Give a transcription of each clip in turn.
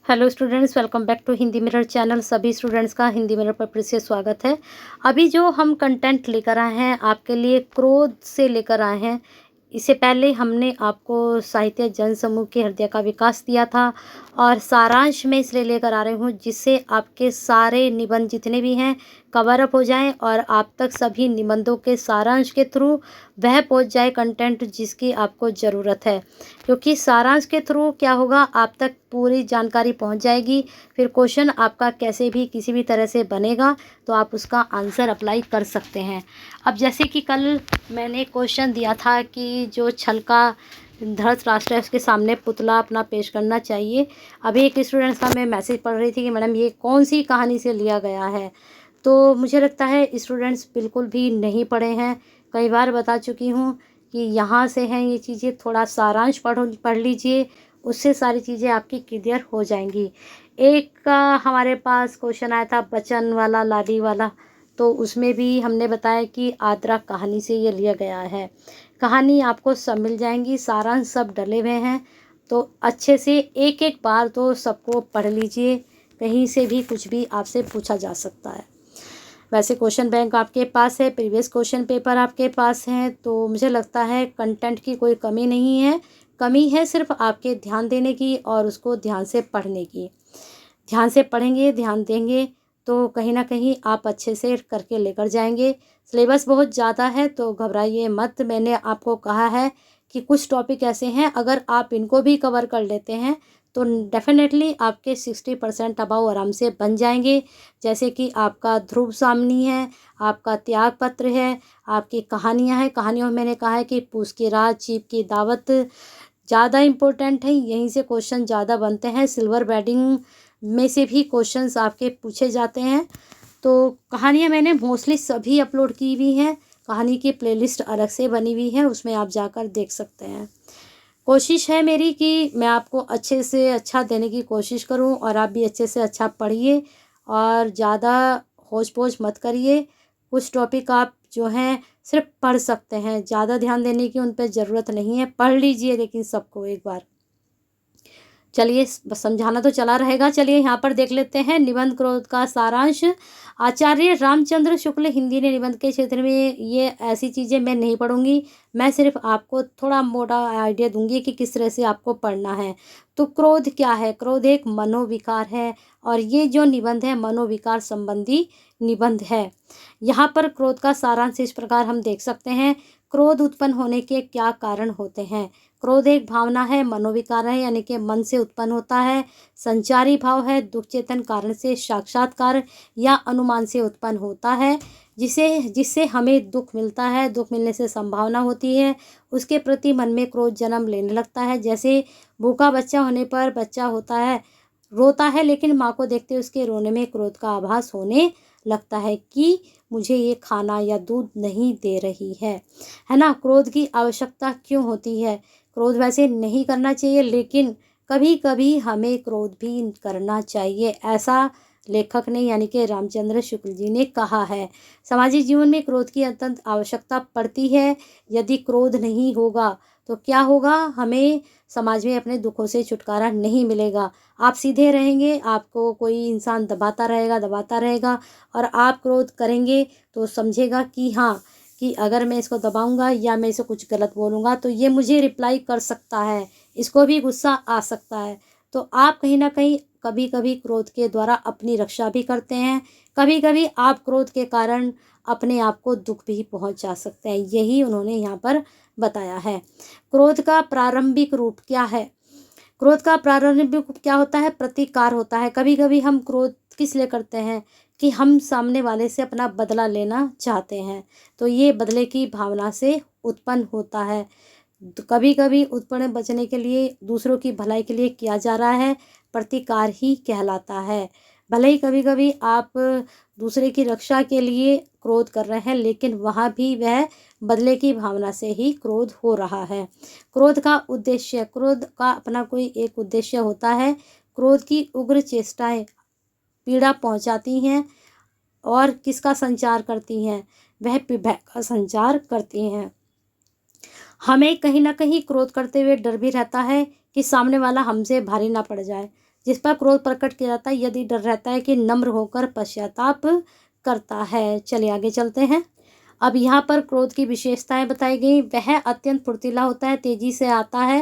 Hello students, welcome back to Hindi mirror channel. सभी students का Hindi mirror पर फिर से स्वागत है। अभी जो हम कंटेंट लेकर आए हैं आपके लिए क्रोध से लेकर आए हैं। इससे पहले हमने आपको साहित्य जन समूह के हृदय का विकास दिया था और सारांश में इसलिए लेकर आ रही हूँ जिससे आपके सारे निबंध जितने भी हैं कवर अप हो जाएं और आप तक सभी निबंधों के सारांश के थ्रू वह पहुंच जाए कंटेंट जिसकी आपको ज़रूरत है। क्योंकि सारांश के थ्रू क्या होगा, आप तक पूरी जानकारी पहुंच जाएगी। फिर क्वेश्चन आपका कैसे भी किसी भी तरह से बनेगा तो आप उसका आंसर अप्लाई कर सकते हैं। अब जैसे कि कल मैंने क्वेश्चन दिया था कि जो छल का धृतराष्ट्र है उसके सामने पुतला अपना पेश करना चाहिए। अभी एक स्टूडेंट्स का मैं मैसेज पढ़ रही थी कि मैडम ये कौन सी कहानी से लिया गया है। तो मुझे लगता है स्टूडेंट्स बिल्कुल भी नहीं पढ़े हैं। कई बार बता चुकी हूँ कि यहाँ से हैं ये चीज़ें, थोड़ा सारांश पढ़ लीजिए, उससे सारी चीज़ें आपकी क्लियर हो जाएंगी। एक हमारे पास क्वेश्चन आया था बचन वाला लाडी वाला, तो उसमें भी हमने बताया कि आद्रा कहानी से ये लिया गया है। कहानी आपको सब मिल जाएंगी, सारांश सब डले हुए हैं। तो अच्छे से एक एक बार तो सबको पढ़ लीजिए, कहीं से भी कुछ भी आपसे पूछा जा सकता है। वैसे क्वेश्चन बैंक आपके पास है, प्रीवियस क्वेश्चन पेपर आपके पास हैं, तो मुझे लगता है कंटेंट की कोई कमी नहीं है। कमी है सिर्फ आपके ध्यान देने की और उसको ध्यान से पढ़ने की। ध्यान से पढ़ेंगे, ध्यान देंगे तो कहीं ना कहीं आप अच्छे से करके लेकर जाएंगे। सिलेबस बहुत ज़्यादा है तो घबराइए मत। मैंने आपको कहा है कि कुछ टॉपिक ऐसे हैं अगर आप इनको भी कवर कर लेते हैं तो डेफिनेटली आपके 60% अबाव आराम से बन जाएंगे। जैसे कि आपका ध्रुव सामनी है, आपका त्याग पत्र है, आपकी कहानियाँ हैं। कहानियों में मैंने कहा है कि पूस की रात, चीप की दावत ज़्यादा इम्पोर्टेंट है, यहीं से क्वेश्चन ज़्यादा बनते हैं। सिल्वर बेडिंग में से भी क्वेश्चंस आपके पूछे जाते हैं। तो कहानियाँ मैंने मोस्टली सभी अपलोड की हुई हैं। कहानी की प्लेलिस्ट अलग से बनी हुई है, उसमें आप जाकर देख सकते हैं। कोशिश है मेरी कि मैं आपको अच्छे से अच्छा देने की कोशिश करूं और आप भी अच्छे से अच्छा पढ़िए और ज़्यादा होच पोच मत करिए। कुछ टॉपिक आप जो हैं सिर्फ पढ़ सकते हैं, ज़्यादा ध्यान देने की उन पर ज़रूरत नहीं है। पढ़ लीजिए लेकिन सबको एक बार। चलिए समझाना तो चला रहेगा। चलिए यहाँ पर देख लेते हैं निबंध क्रोध का सारांश। आचार्य रामचंद्र शुक्ल हिंदी ने निबंध के क्षेत्र में, ये ऐसी चीज़ें मैं नहीं पढ़ूंगी, मैं सिर्फ आपको थोड़ा मोटा आइडिया दूंगी कि किस तरह से आपको पढ़ना है। तो क्रोध क्या है? क्रोध एक मनोविकार है और ये जो निबंध है मनोविकार संबंधी निबंध है। यहाँ पर क्रोध का सारांश इस प्रकार हम देख सकते हैं। क्रोध उत्पन्न होने के क्या कारण होते हैं? क्रोध एक भावना है, मनोविकार है, यानी कि मन से उत्पन्न होता है। संचारी भाव है, दुख चेतन कारण से साक्षात्कार या अनुमान से उत्पन्न होता है, जिससे हमें दुख मिलता है, दुख मिलने से संभावना होती है, उसके प्रति मन में क्रोध जन्म लेने लगता है। जैसे भूखा बच्चा होने पर बच्चा होता है, रोता है, लेकिन माँ को देखते उसके रोने में क्रोध का आभास होने लगता है कि मुझे ये खाना या दूध नहीं दे रही है ना। क्रोध की आवश्यकता क्यों होती है? क्रोध वैसे नहीं करना चाहिए, लेकिन कभी कभी हमें क्रोध भी करना चाहिए, ऐसा लेखक ने यानी कि रामचंद्र शुक्ल जी ने कहा है। सामाजिक जीवन में क्रोध की अत्यंत आवश्यकता पड़ती है। यदि क्रोध नहीं होगा तो क्या होगा? हमें समाज में अपने दुखों से छुटकारा नहीं मिलेगा। आप सीधे रहेंगे, आपको कोई इंसान दबाता रहेगा और आप क्रोध करेंगे तो समझेगा कि हाँ, कि अगर मैं इसको दबाऊंगा या मैं इसे कुछ गलत बोलूँगा तो ये मुझे रिप्लाई कर सकता है, इसको भी गुस्सा आ सकता है। तो आप कहीं ना कहीं कभी कभी क्रोध के द्वारा अपनी रक्षा भी करते हैं, कभी कभी आप क्रोध के कारण अपने आप को दुख भी पहुंचा सकते हैं। यही उन्होंने यहाँ पर बताया है। क्रोध का प्रारंभिक रूप क्या है? क्रोध का प्रारंभिक रूप क्या होता है? प्रतिकार होता है। कभी कभी हम क्रोध किस लिए करते हैं कि हम सामने वाले से अपना बदला लेना चाहते हैं, तो ये बदले की भावना से उत्पन्न होता है। तो कभी कभी उत्पन्न बचने के लिए, दूसरों की भलाई के लिए किया जा रहा है, प्रतिकार ही कहलाता है। भले ही कभी कभी आप दूसरे की रक्षा के लिए क्रोध कर रहे हैं, लेकिन वहाँ भी वह बदले की भावना से ही क्रोध हो रहा है। क्रोध का उद्देश्य, क्रोध का अपना कोई एक उद्देश्य होता है। क्रोध की उग्र चेष्टाएं पीड़ा पहुंचाती हैं और किसका संचार करती हैं? वह भय का संचार करती हैं। हमें कहीं ना कहीं क्रोध करते हुए डर भी रहता है कि सामने वाला हमसे भारी ना पड़ जाए। जिस पर क्रोध प्रकट किया जाता है यदि डर रहता है कि नम्र होकर पश्चाताप करता है। चलिए आगे चलते हैं। अब यहाँ पर क्रोध की विशेषताएं बताई गई। वह अत्यंत फुर्तीला होता है, तेजी से आता है।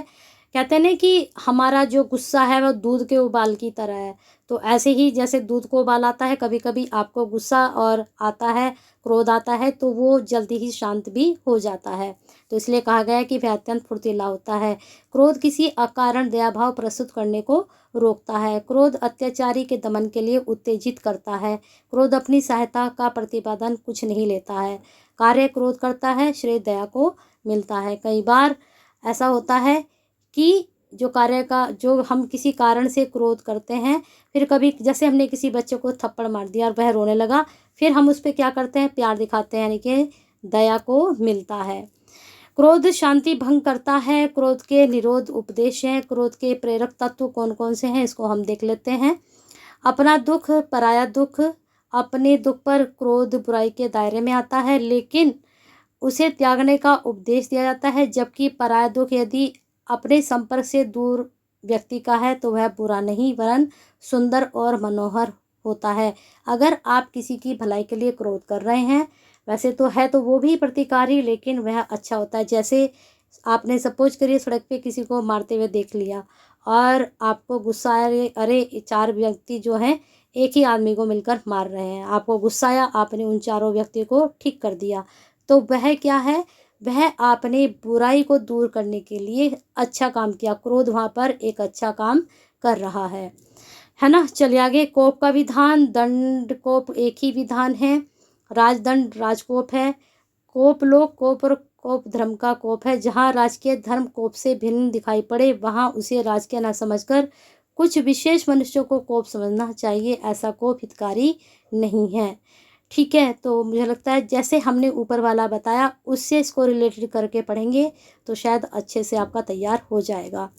कहते हैं ना कि हमारा जो गुस्सा है वह दूध के उबाल की तरह है। तो ऐसे ही जैसे दूध को उबाल आता है, कभी कभी आपको गुस्सा और आता है, क्रोध आता है, तो वो जल्दी ही शांत भी हो जाता है। तो इसलिए कहा गया है कि वह अत्यंत फुर्तीला होता है। क्रोध किसी अकारण दयाभाव प्रस्तुत करने को रोकता है। क्रोध अत्याचारी के दमन के लिए उत्तेजित करता है। क्रोध अपनी सहायता का प्रतिपादन कुछ नहीं लेता है। कार्य क्रोध करता है, श्रेय दया को मिलता है। कई बार ऐसा होता है कि जो हम किसी कारण से क्रोध करते हैं, फिर कभी जैसे हमने किसी बच्चे को थप्पड़ मार दिया और वह रोने लगा, फिर हम उस पर क्या करते हैं, प्यार दिखाते हैं, यानी कि दया को मिलता है। क्रोध शांति भंग करता है। क्रोध के निरोध उपदेश हैं। क्रोध के प्रेरक तत्व कौन कौन से हैं, इसको हम देख लेते हैं। अपना दुख, पराया दुख। अपने दुख पर क्रोध बुराई के दायरे में आता है, लेकिन उसे त्यागने का उपदेश दिया जाता है। जबकि पराया दुख यदि अपने संपर्क से दूर व्यक्ति का है तो वह बुरा नहीं वरन सुंदर और मनोहर होता है। अगर आप किसी की भलाई के लिए क्रोध कर रहे हैं, वैसे तो है तो वो भी प्रतिकारी, लेकिन वह अच्छा होता है। जैसे आपने सपोज करिए सड़क पे किसी को मारते हुए देख लिया और आपको गुस्सा आया, अरे 4 व्यक्ति जो हैं एक ही आदमी को मिलकर मार रहे हैं, आपको गुस्सा आया, आपने उन चारों व्यक्ति को ठीक कर दिया, तो वह क्या है, वह आपने बुराई को दूर करने के लिए अच्छा काम किया। क्रोध वहाँ पर एक अच्छा काम कर रहा है ना। चलिए आगे। कोप का विधान, दंड कोप एक ही विधान है। राजदंड राजकोप है। कोप लोक कोप और कोप धर्म का कोप है। जहाँ राजकीय धर्म कोप से भिन्न दिखाई पड़े वहाँ उसे राजकीय न समझकर कुछ विशेष मनुष्यों को कोप समझना चाहिए। ऐसा कोप हितकारी नहीं है। ठीक है, तो मुझे लगता है जैसे हमने ऊपर वाला बताया उससे इसको रिलेटेड करके पढ़ेंगे तो शायद अच्छे से आपका तैयार हो जाएगा।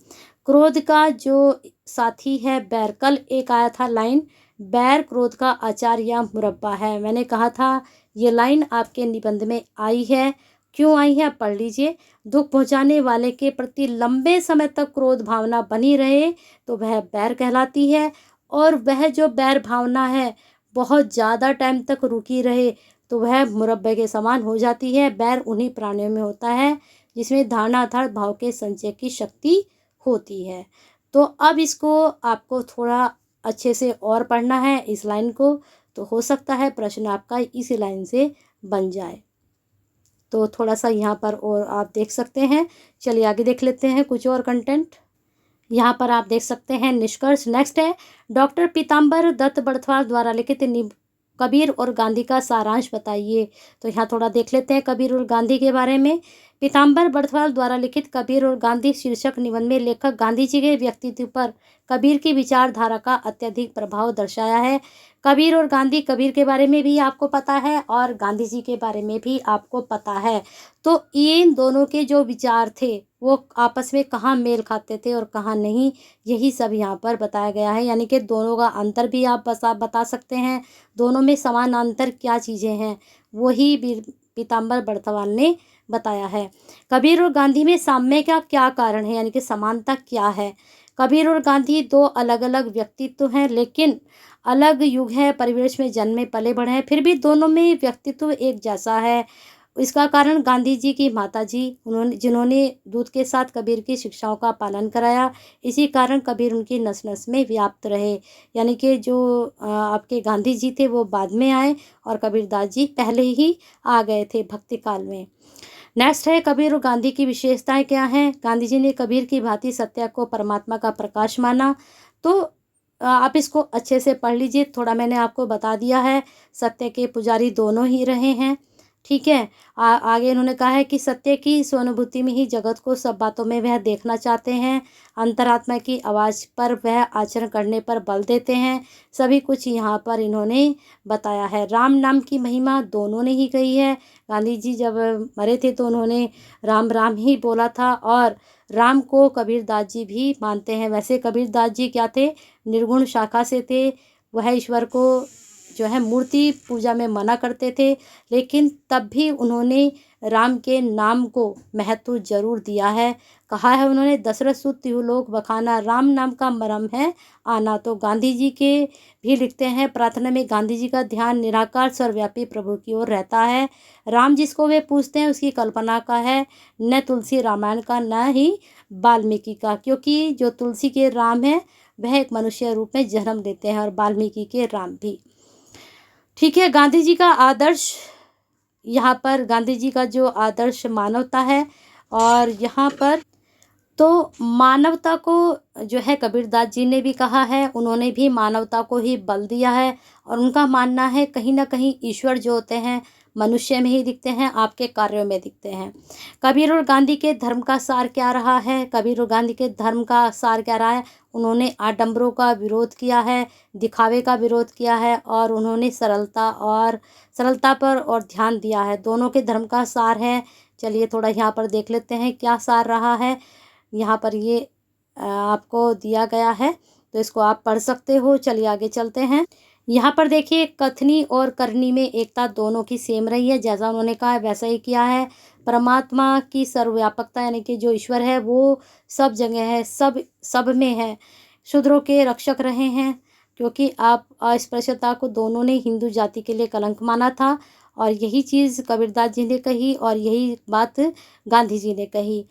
क्रोध का जो साथी है बैर, कल एक आया था लाइन, बैर क्रोध का आचार या मुरब्बा है। मैंने कहा था ये लाइन आपके निबंध में आई है। क्यों आई है आप पढ़ लीजिए। दुख पहुंचाने वाले के प्रति लंबे समय तक क्रोध भावना बनी रहे तो वह बैर कहलाती है, और वह जो बैर भावना है बहुत ज़्यादा टाइम तक रुकी रहे तो वह मुरब्बे के समान हो जाती है। बैर उन्हीं प्राणियों में होता है जिसमें धारणा अर्थात भाव के संचय की शक्ति होती है। तो अब इसको आपको थोड़ा अच्छे से और पढ़ना है इस लाइन को, तो हो सकता है प्रश्न आपका इस लाइन से बन जाए। तो थोड़ा सा यहाँ पर और आप देख सकते हैं। चलिए आगे देख लेते हैं कुछ और कंटेंट। यहाँ पर आप देख सकते हैं निष्कर्ष। नेक्स्ट है डॉक्टर पीताम्बर दत्त बड़थवाल द्वारा लिखित कबीर और गांधी का सारांश बताइए। तो यहाँ थोड़ा देख लेते हैं कबीर और गांधी के बारे में। पीताम्बर बड़थवाल द्वारा लिखित कबीर और गांधी शीर्षक निबंध में लेखक गांधी जी के व्यक्तित्व पर कबीर की विचारधारा का अत्यधिक प्रभाव दर्शाया है। कबीर और गांधी, कबीर के बारे में भी आपको पता है और गांधी जी के बारे में भी आपको पता है। तो इन दोनों के जो विचार थे वो आपस में कहाँ मेल खाते थे और कहाँ नहीं, यही सब यहाँ पर बताया गया है। यानी कि दोनों का अंतर भी आप बता सकते हैं। दोनों में समान अंतर क्या चीज़ें हैं वही पीताम्बर बड़थवाल ने बताया है। कबीर और गांधी में साम्य का क्या कारण है, यानी कि समानता क्या है। कबीर और गांधी दो अलग अलग व्यक्तित्व हैं, लेकिन अलग युग है, परिवेश में जन्मे पले बढ़े हैं, फिर भी दोनों में व्यक्तित्व एक जैसा है। इसका कारण गांधी जी की माता जी जिन्होंने दूध के साथ कबीर की शिक्षाओं का पालन कराया, इसी कारण कबीर उनकी नस नस में व्याप्त रहे। यानी कि जो आपके गांधी जी थे वो बाद में आए और कबीरदास जी पहले ही आ गए थे भक्ति काल में। नेक्स्ट है कबीर और गांधी की विशेषताएं क्या हैं। गांधी जी ने कबीर की भांति सत्य को परमात्मा का प्रकाश माना। तो आप इसको अच्छे से पढ़ लीजिए, थोड़ा मैंने आपको बता दिया है। सत्य के पुजारी दोनों ही रहे हैं। ठीक है। आगे इन्होंने कहा है कि सत्य की स्वानुभूति में ही जगत को सब बातों में वह देखना चाहते हैं। अंतरात्मा की आवाज़ पर वह आचरण करने पर बल देते हैं। सभी कुछ यहाँ पर इन्होंने बताया है। राम नाम की महिमा दोनों ने ही कही है। गांधी जी जब मरे थे तो उन्होंने राम राम ही बोला था, और राम को कबीरदास जी भी मानते हैं। वैसे कबीरदास जी क्या थे, निर्गुण शाखा से थे। वह ईश्वर को जो है मूर्ति पूजा में मना करते थे, लेकिन तब भी उन्होंने राम के नाम को महत्व जरूर दिया है। कहा है उन्होंने, दशरथ सुत तिहुलोक बखाना, राम नाम का मरम है आना। तो गांधी जी के भी लिखते हैं, प्रार्थना में गांधी जी का ध्यान निराकार सर्वव्यापी प्रभु की ओर रहता है। राम जिसको वे पूछते हैं उसकी कल्पना का है, न तुलसी रामायण का न ही वाल्मीकि का, क्योंकि जो तुलसी के राम है वह एक मनुष्य रूप में जन्म लेते हैं और वाल्मीकि के राम भी। ठीक है, गांधी जी का आदर्श, यहाँ पर गांधी जी का जो आदर्श मानवता है, और यहाँ पर तो मानवता को जो है कबीरदास जी ने भी कहा है, उन्होंने भी मानवता को ही बल दिया है। और उनका मानना है कहीं ना कहीं ईश्वर जो होते हैं मनुष्य में ही दिखते हैं, आपके कार्यों में दिखते हैं। कबीर और गांधी के धर्म का सार क्या रहा है? कबीर और गांधी के धर्म का सार क्या रहा है? उन्होंने आडंबरों का विरोध किया है, दिखावे का विरोध किया है, और उन्होंने सरलता पर और ध्यान दिया है। दोनों के धर्म का सार है। चलिए थोड़ा यहाँ पर देख लेते हैं क्या सार रहा है। यहाँ पर ये आपको दिया गया है, तो इसको आप पढ़ सकते हो। चलिए आगे चलते हैं। यहाँ पर देखिए, कथनी और करनी में एकता दोनों की सेम रही है, जैसा उन्होंने कहा है वैसा ही किया है। परमात्मा की सर्वव्यापकता यानी कि जो ईश्वर है वो सब जगह है, सब में है। शूद्रों के रक्षक रहे हैं, क्योंकि आप अस्पृश्यता को दोनों ने हिंदू जाति के लिए कलंक माना था, और यही चीज़ कबीरदास जी ने कही और यही बात गांधी जी ने कही।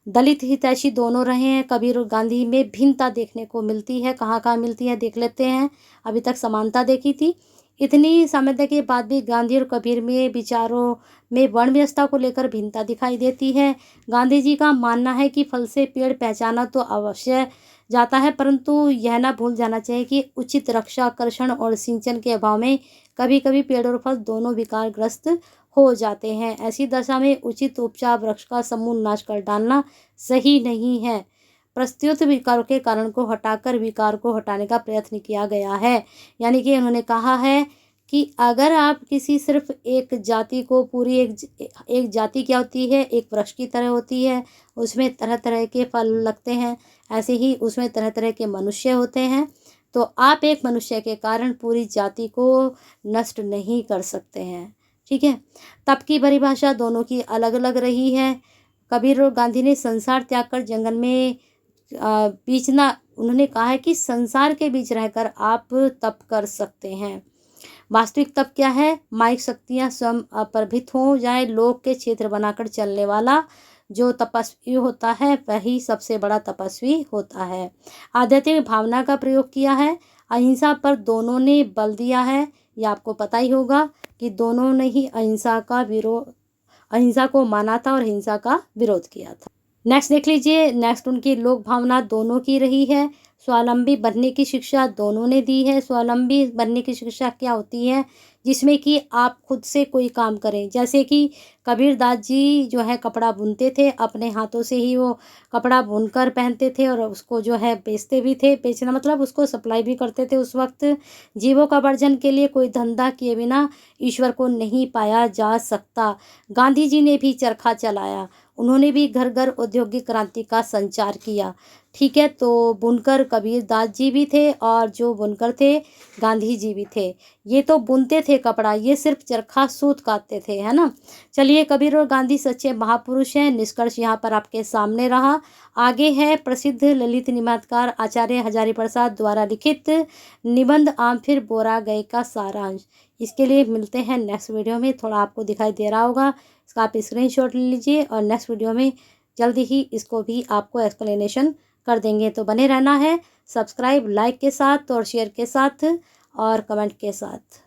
दलित हितैषी दोनों रहे हैं। कबीर और गांधी में भिन्नता देखने को मिलती है, कहाँ कहाँ मिलती है देख लेते हैं। अभी तक समानता देखी थी। इतनी साम्यता के बाद भी गांधी और कबीर में विचारों में वर्ण व्यवस्था को लेकर भिन्नता दिखाई देती है। गांधी जी का मानना है कि फल से पेड़ पहचाना तो अवश्य जाता है, परंतु यह ना भूल जाना चाहिए कि उचित रक्षा, कर्षण और सिंचन के अभाव में कभी कभी पेड़ और फल दोनों विकारग्रस्त हो जाते हैं। ऐसी दशा में उचित उपचार वृक्ष का समूल नाश कर डालना सही नहीं है। प्रस्तुत विकारों के कारण को हटाकर विकार को हटाने का प्रयत्न किया गया है। यानी कि उन्होंने कहा है कि अगर आप किसी सिर्फ एक जाति को पूरी एक जाति क्या होती है, एक वृक्ष की तरह होती है, उसमें तरह तरह के फल लगते हैं, ऐसे ही उसमें तरह तरह के मनुष्य होते हैं। तो आप एक मनुष्य के कारण पूरी जाति को नष्ट नहीं कर सकते हैं। ठीक है, तब की परिभाषा दोनों की अलग अलग रही है। कबीर और गांधी ने संसार त्याग कर जंगल में बीचना, उन्होंने कहा है कि संसार के बीच रहकर आप तप कर सकते हैं। वास्तविक तप क्या है? माइक शक्तियाँ स्वयं अपरभित हो जाए, लोक के क्षेत्र बनाकर चलने वाला जो तपस्वी होता है वही सबसे बड़ा तपस्वी होता है। आध्यात्मिक भावना का प्रयोग किया है। अहिंसा पर दोनों ने बल दिया है। ये आपको पता ही होगा कि दोनों ने ही अहिंसा को माना था और हिंसा का विरोध किया था। नेक्स्ट देख लीजिए, नेक्स्ट उनकी लोक भावना दोनों की रही है। स्वावलंबी बनने की शिक्षा दोनों ने दी है। स्वावलंबी बनने की शिक्षा क्या होती है? जिसमें कि आप खुद से कोई काम करें। जैसे कि कबीरदास जी जो है कपड़ा बुनते थे, अपने हाथों से ही वो कपड़ा बुनकर पहनते थे और उसको जो है बेचते भी थे। बेचना मतलब उसको सप्लाई भी करते थे। उस वक्त जीविकोपार्जन के लिए कोई धंधा किए बिना ईश्वर को नहीं पाया जा सकता। गांधी जी ने भी चरखा चलाया, उन्होंने भी घर घर औद्योगिक क्रांति का संचार किया। ठीक है, तो बुनकर कबीरदास जी भी थे और जो बुनकर थे गांधी जी भी थे। ये तो बुनते थे कपड़ा, ये सिर्फ चरखा सूत काटते थे, है ना। चलिए, कबीर और गांधी सच्चे महापुरुष हैं, निष्कर्ष यहाँ पर आपके सामने रहा। आगे है प्रसिद्ध ललित निबंधकार आचार्य हजारी प्रसाद द्वारा लिखित निबंध आम फिर बोरा गए का सारांश। इसके लिए मिलते हैं नेक्स्ट वीडियो में। थोड़ा आपको दिखाई दे रहा होगा, इसका आप स्क्रीनशॉट ले लीजिए और नेक्स्ट वीडियो में जल्दी ही इसको भी आपको एक्सप्लेनेशन कर देंगे। तो बने रहना है सब्सक्राइब, लाइक के साथ और शेयर के साथ और कमेंट के साथ।